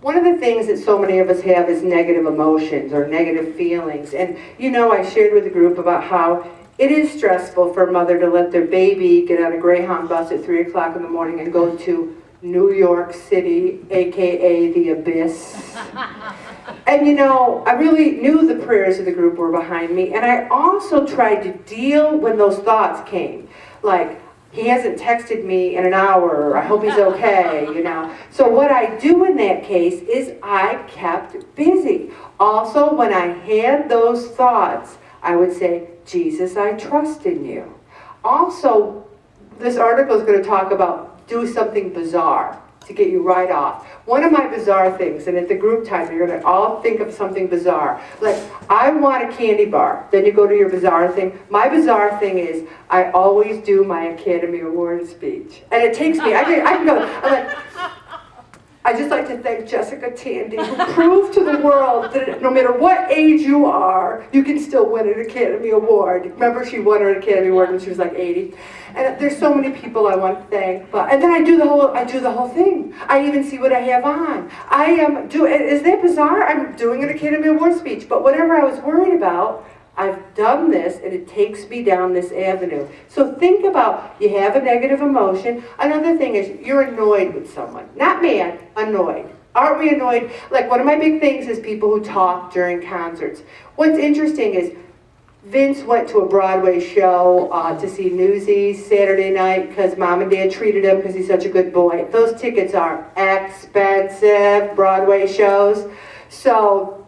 One of the things that so many of us have is negative emotions or negative feelings. And you know, I shared with the group about how it is stressful for a mother to let their baby get on a Greyhound bus at 3 o'clock in the morning and go to New York City, aka the abyss. And you know, I really knew the prayers of the group were behind me, and I also tried to deal when those thoughts came. Like, he hasn't texted me in an hour, I hope he's okay, you know. So what I do in that case is I kept busy. Also, when I had those thoughts, I would say, Jesus, I trust in you. Also, this article is going to talk about do something bizarre to get you right off. One of my bizarre things, and at the group time, you're going to all think of something bizarre. Like, I want a candy bar. Then you go to your bizarre thing. My bizarre thing is, I always do my Academy Award speech. And it takes me, I can go, I'm like, I just like to thank Jessica Tandy, who proved to the world that no matter what age you are, you can still win an Academy Award. Remember, she won her Academy Award when she was like 80. And there's so many people I want to thank. And then I do the whole thing. I even see what I have on. Is that bizarre? I'm doing an Academy Award speech. But whatever I was worried about, I've done this, and it takes me down this avenue. So think about, you have a negative emotion. Another thing is, you're annoyed with someone. Not mad, annoyed. Aren't we annoyed? Like, one of my big things is people who talk during concerts. What's interesting is, Vince went to a Broadway show to see Newsies Saturday night because Mom and Dad treated him because he's such a good boy. Those tickets are expensive, Broadway shows. So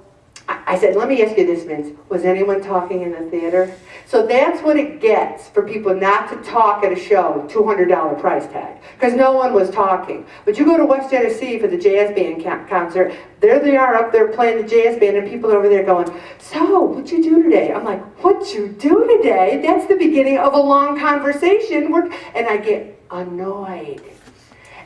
I said, let me ask you this, Vince. Was anyone talking in the theater? So that's what it gets for people not to talk at a show, $200 price tag, because no one was talking. But you go to West Tennessee for the jazz band concert, there they are up there playing the jazz band, and people are over there going, so, what'd you do today? I'm like, what'd you do today? That's the beginning of a long conversation. And I get annoyed.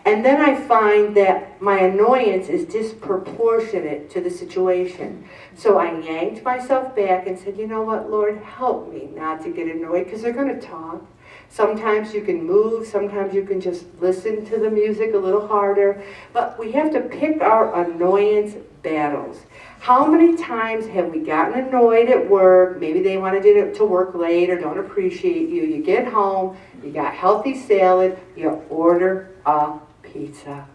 And then I find that my annoyance is disproportionate to the situation. So I yanked myself back and said, you know what, Lord, help me not to get annoyed, because they're going to talk. Sometimes you can move, sometimes you can just listen to the music a little harder. But we have to pick our annoyance battles. How many times have we gotten annoyed at work? Maybe they wanted to work late or don't appreciate you. You get home, you got healthy salad, you order a pizza.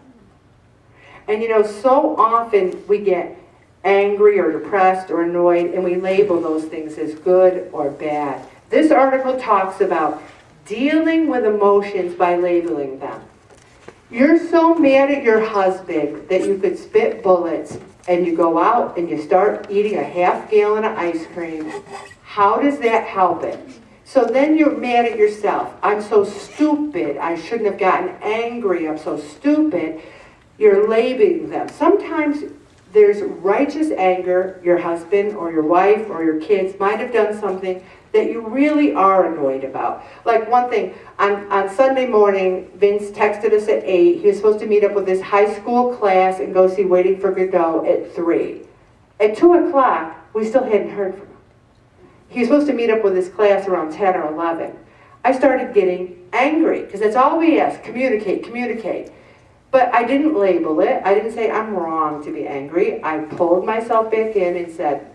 And you know, so often we get angry or depressed or annoyed, and we label those things as good or bad. This article talks about dealing with emotions by labeling them. You're so mad at your husband that you could spit bullets, and you go out and you start eating a half gallon of ice cream. How does that help it? So then you're mad at yourself. I'm so stupid. I shouldn't have gotten angry. I'm so stupid. You're labeling them. Sometimes there's righteous anger. Your husband or your wife or your kids might have done something that you really are annoyed about. Like one thing, on Sunday morning, Vince texted us at 8. He was supposed to meet up with his high school class and go see Waiting for Godot at 3. At 2 o'clock, we still hadn't heard from him. He was supposed to meet up with his class around 10 or 11. I started getting angry, because that's all we ask, communicate, communicate. But I didn't label it. I didn't say I'm wrong to be angry. I pulled myself back in and said,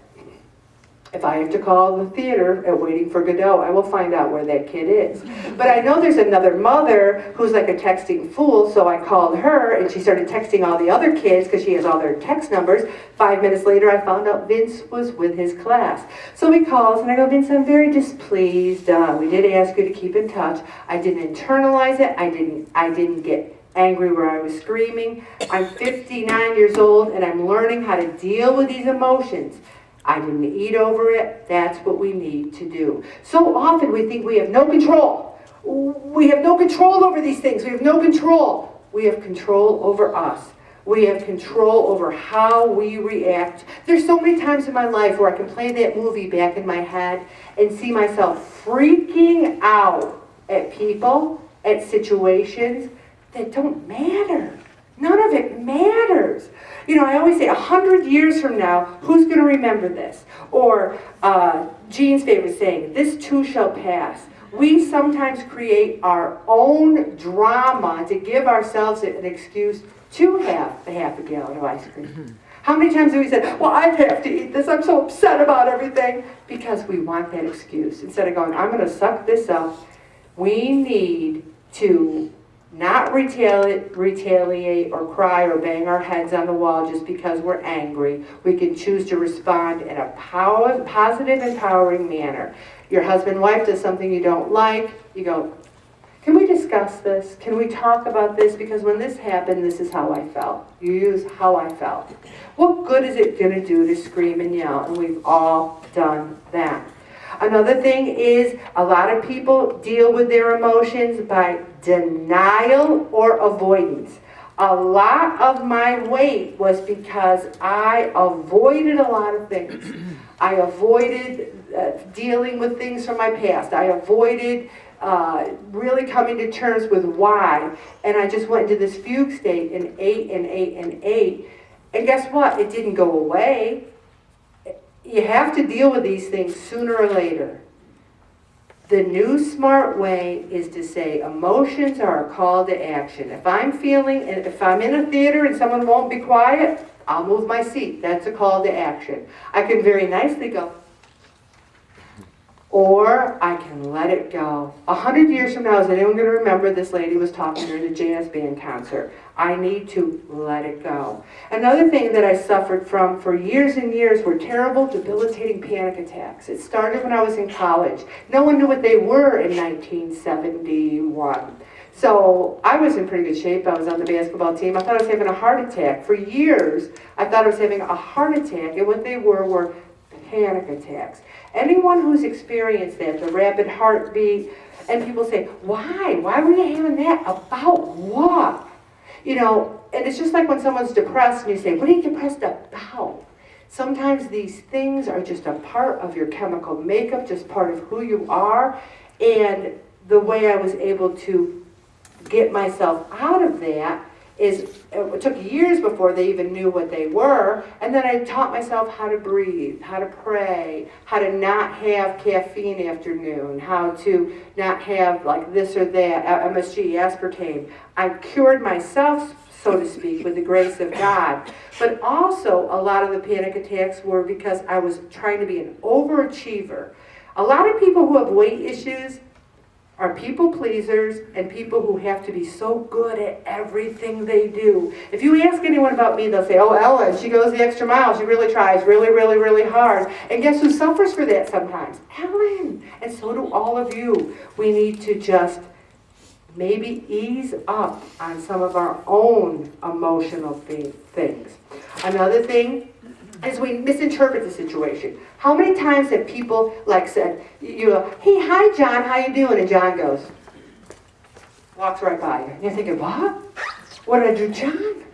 if I have to call the theater at Waiting for Godot, I will find out where that kid is. But I know there's another mother who's like a texting fool, so I called her, and she started texting all the other kids because she has all their text numbers. 5 minutes later, I found out Vince was with his class. So he calls, and I go, Vince, I'm very displeased. We did ask you to keep in touch. I didn't internalize it. I didn't get angry where I was screaming. I'm 59 years old, and I'm learning how to deal with these emotions. I didn't eat over it. That's what we need to do. So often we think we have no control. We have no control over these things. We have no control. We have control over us. We have control over how we react. There's so many times in my life where I can play that movie back in my head and see myself freaking out at people, at situations that don't matter. None of it matters. You know, I always say 100 years from now, who's going to remember this? Or Jean's favorite saying, this too shall pass. We sometimes create our own drama to give ourselves an excuse to have a half a gallon of ice cream? How many times have we said, well, I have to eat this, I'm so upset about everything? Because we want that excuse. Instead of going, I'm going to suck this up, we need to not retaliate or cry or bang our heads on the wall just because we're angry. We can choose to respond in a positive, empowering manner. Your husband, wife does something you don't like, you go, can we discuss this? Can we talk about this? Because when this happened, this is how I felt. You use how I felt. What good is it going to do to scream and yell? And we've all done that. Another thing is a lot of people deal with their emotions by denial or avoidance. A lot of my weight was because I avoided a lot of things. I avoided dealing with things from my past. I avoided really coming to terms with why. And I just went into this fugue state and ate and ate and ate. And guess what? It didn't go away. You have to deal with these things sooner or later. The new smart way is to say emotions are a call to action. If I'm in a theater and someone won't be quiet, I'll move my seat. That's a call to action. I can very nicely go, or I can let it go. 100 years from now, is anyone going to remember this lady was talking during the jazz band concert? I need to let it go. Another thing that I suffered from for years and years were terrible, debilitating panic attacks. It started when I was in college. No one knew what they were in 1971. So I was in pretty good shape. I was on the basketball team. I thought I was having a heart attack. For years, I thought I was having a heart attack, and what they were panic attacks. Anyone who's experienced that, the rapid heartbeat, and people say, why? Why were you having that? About what? You know, and it's just like when someone's depressed and you say, what are you depressed about? Sometimes these things are just a part of your chemical makeup, just part of who you are. And the way I was able to get myself out of that is, it took years before they even knew what they were, and then I taught myself how to breathe, how to pray, how to not have caffeine after noon, how to not have like this or that, MSG, aspartame. I cured myself, so to speak, with the grace of God. But also, a lot of the panic attacks were because I was trying to be an overachiever. A lot of people who have weight issues are people pleasers and people who have to be so good at everything they do. If you ask anyone about me, they'll say, oh, Ellen, she goes the extra mile. She really tries really, really, really hard. And guess who suffers for that sometimes? Ellen. And so do all of you. We need to just maybe ease up on some of our own emotional things. Another thing is we misinterpret the situation. How many times have people like said, you go, hey, hi John, how you doing? And John goes, walks right by you. And you're thinking, what? What did I do, John?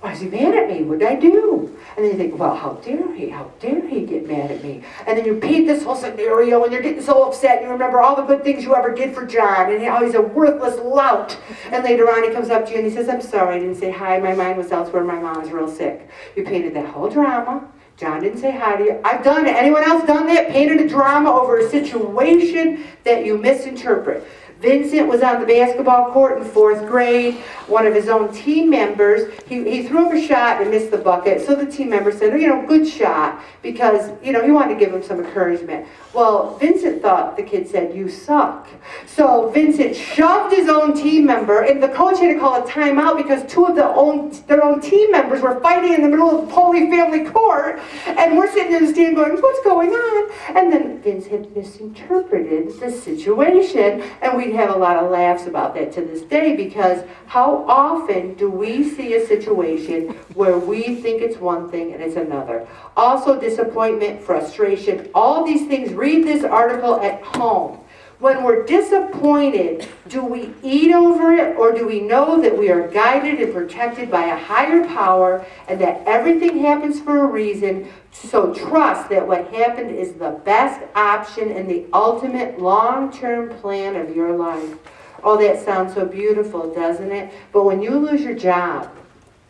Why is he mad at me? What did I do? And then you think, well, how dare he? How dare he get mad at me? And then you paint this whole scenario and you're getting so upset. You remember all the good things you ever did for John and how he's a worthless lout. And later on he comes up to you and he says, I'm sorry, I didn't say hi. My mind was elsewhere. My mom was real sick. You painted that whole drama. John didn't say hi to you. I've done it. Anyone else done that? Painted a drama over a situation that you misinterpret. Vincent was on the basketball court in 4th grade. One of his own team members, he threw up a shot and missed the bucket. So the team member said, oh, you know, good shot, because, you know, he wanted to give him some encouragement. Well, Vincent thought the kid said, you suck. So Vincent shoved his own team member, and the coach had to call a timeout because two of their own team members were fighting in the middle of the Holy Family Court, and we're sitting in the stand going, what's going on? And then Vincent misinterpreted the situation, and we'd have a lot of laughs about that to this day, because how often do we see a situation where we think it's one thing and it's another? Also, disappointment, frustration, all these things. Read this article at home. When we're disappointed, do we eat over it, or do we know that we are guided and protected by a higher power and that everything happens for a reason? So trust that what happened is the best option and the ultimate long-term plan of your life. Oh, that sounds so beautiful, doesn't it? But when you lose your job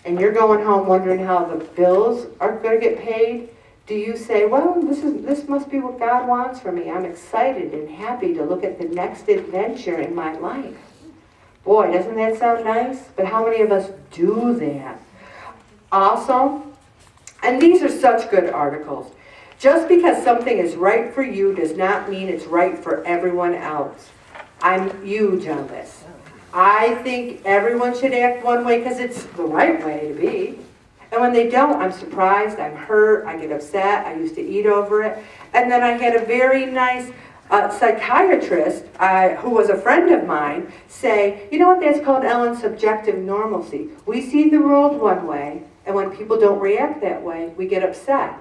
and you're going home wondering how the bills are going to get paid, do you say, well, this must be what God wants for me. I'm excited and happy to look at the next adventure in my life. Boy, doesn't that sound nice? But how many of us do that? Also, and these are such good articles, just because something is right for you does not mean it's right for everyone else. I'm huge on this. I think everyone should act one way because it's the right way to be. And when they don't, I'm surprised, I'm hurt, I get upset, I used to eat over it. And then I had a very nice psychiatrist, who was a friend of mine, say, you know what, that's called, Ellen, subjective normalcy. We see the world one way, and when people don't react that way, we get upset.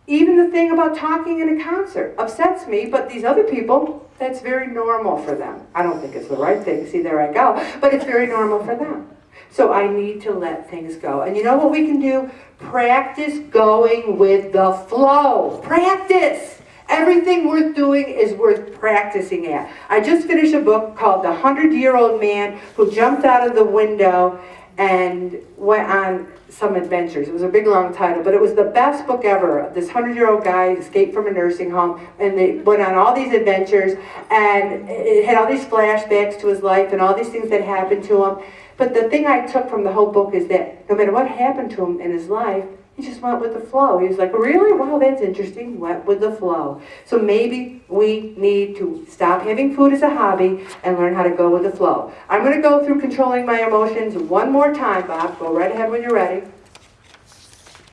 Even the thing about talking in a concert upsets me, but these other people, that's very normal for them. I don't think it's the right thing, see, there I go, but it's very normal for them. So I need to let things go. And you know what we can do? Practice going with the flow. Practice! Everything worth doing is worth practicing at. I just finished a book called The 100-Year-Old Man Who Jumped Out of the Window and Went on Some Adventures. It was a big, long title, but it was the best book ever. This 100-year-old guy escaped from a nursing home, and they went on all these adventures, and it had all these flashbacks to his life and all these things that happened to him. But the thing I took from the whole book is that no matter what happened to him in his life, he just went with the flow. He was like, really? Wow, that's interesting. Went with the flow. So maybe we need to stop having food as a hobby and learn how to go with the flow. I'm going to go through controlling my emotions one more time, Bob. Go right ahead when you're ready.